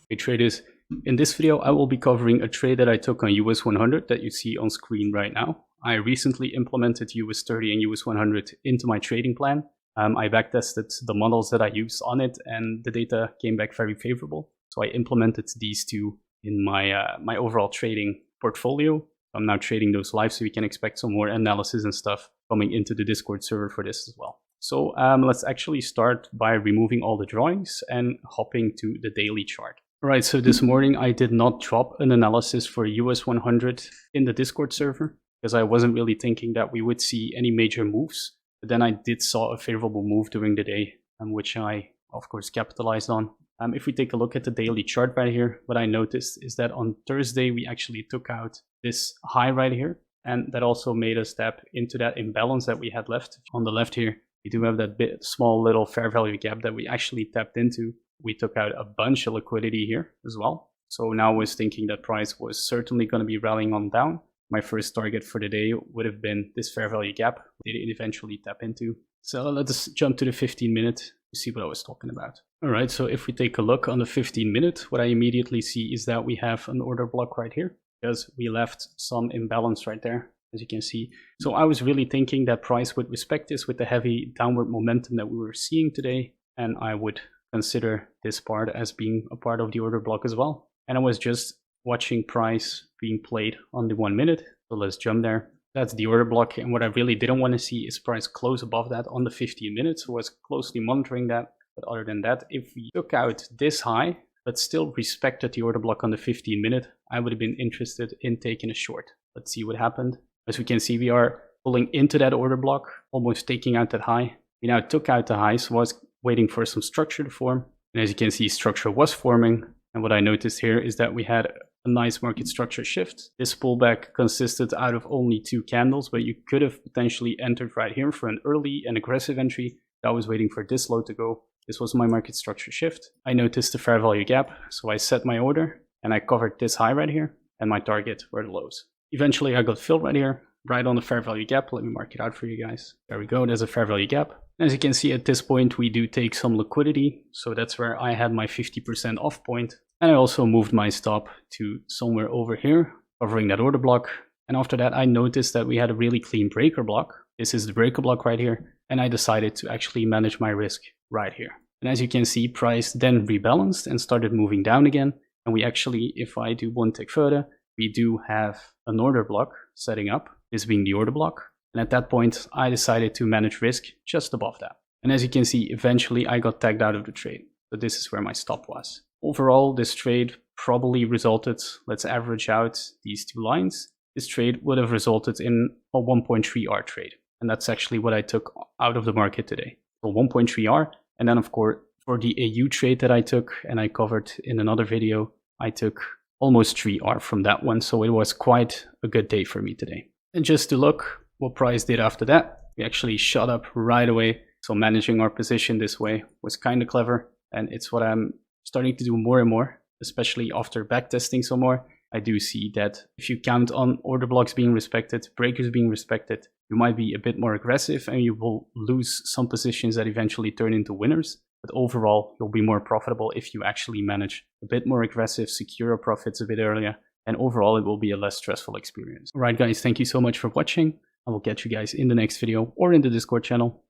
Hey traders, in this video I will be covering a trade that I took on US100 that you see on screen right now. I recently implemented US30 and US100 into my trading plan. I backtested the models that I used on it and the data came back very favorable. So I implemented these two in my my overall trading portfolio. I'm now trading those live, so you can expect some more analysis and stuff coming into the Discord server for this as well. So let's actually start by removing all the drawings and hopping to the daily chart. Alright, so this morning I did not drop an analysis for US100 in the Discord server because I wasn't really thinking that we would see any major moves. But then I did saw a favorable move during the day, which I of course capitalized on. If we take a look at the daily chart right here, what I noticed is that on Thursday we actually took out this high right here, and that also made us tap into that imbalance that we had left. On the left here, we do have that small little fair value gap that we actually tapped into. We took out a bunch of liquidity here as well. So now I was thinking that price was certainly going to be rallying on down. My first target for the day would have been this fair value gap. Did it eventually tap into? So let's jump to the 15-minute to see what I was talking about. All right, so if we take a look on the 15-minute, what I immediately see is that we have an order block right here because we left some imbalance right there, as you can see. So I was really thinking that price would respect this with the heavy downward momentum that we were seeing today, and I would consider this part as being a part of the order block as well. And I was just watching price being played on the 1 minute. So let's jump there. That's the order block, and what I really didn't want to see is price close above that on the 15 minutes. So I was closely monitoring that. But other than that, if we took out this high but still respected the order block on the 15 minute, I would have been interested in taking a short. Let's see what happened. As we can see, we are pulling into that order block, almost taking out that high. We now took out the high, so I was waiting for some structure to form. And as you can see, structure was forming. And what I noticed here is that we had a nice market structure shift. This pullback consisted out of only 2 candles, but you could have potentially entered right here for an early and aggressive entry. I was waiting for this low to go. This was my market structure shift. I noticed the fair value gap, so I set my order and I covered this high right here, and my target were the lows. Eventually I got filled right here, right on the fair value gap. Let me mark it out for you guys. There we go, there's a fair value gap. As you can see, at this point we do take some liquidity, so that's where I had my 50% off point. And I also moved my stop to somewhere over here, covering that order block. And after that I noticed that we had a really clean breaker block. This is the breaker block right here. And I decided to actually manage my risk right here. And as you can see, price then rebalanced and started moving down again. And we actually, if I do one tick further, we do have an order block setting up, this being the order block. And at that point, I decided to manage risk just above that. And as you can see, eventually I got tagged out of the trade. So this is where my stop was. Overall, this trade probably resulted, let's average out these 2 lines. This trade would have resulted in a 1.3R trade. And that's actually what I took out of the market today. So 1.3R. And then of course, for the AU trade that I took and I covered in another video, I took almost 3R from that one. So it was quite a good day for me today. And just to look what price did after that, we actually shot up right away. So managing our position this way was kind of clever. And it's what I'm starting to do more and more, especially after backtesting some more. I do see that if you count on order blocks being respected, breakers being respected, you might be a bit more aggressive and you will lose some positions that eventually turn into winners. But overall, you'll be more profitable if you actually manage a bit more aggressive, secure your profits a bit earlier. And overall, it will be a less stressful experience. All right, guys, thank you so much for watching. I will catch you guys in the next video or in the Discord channel.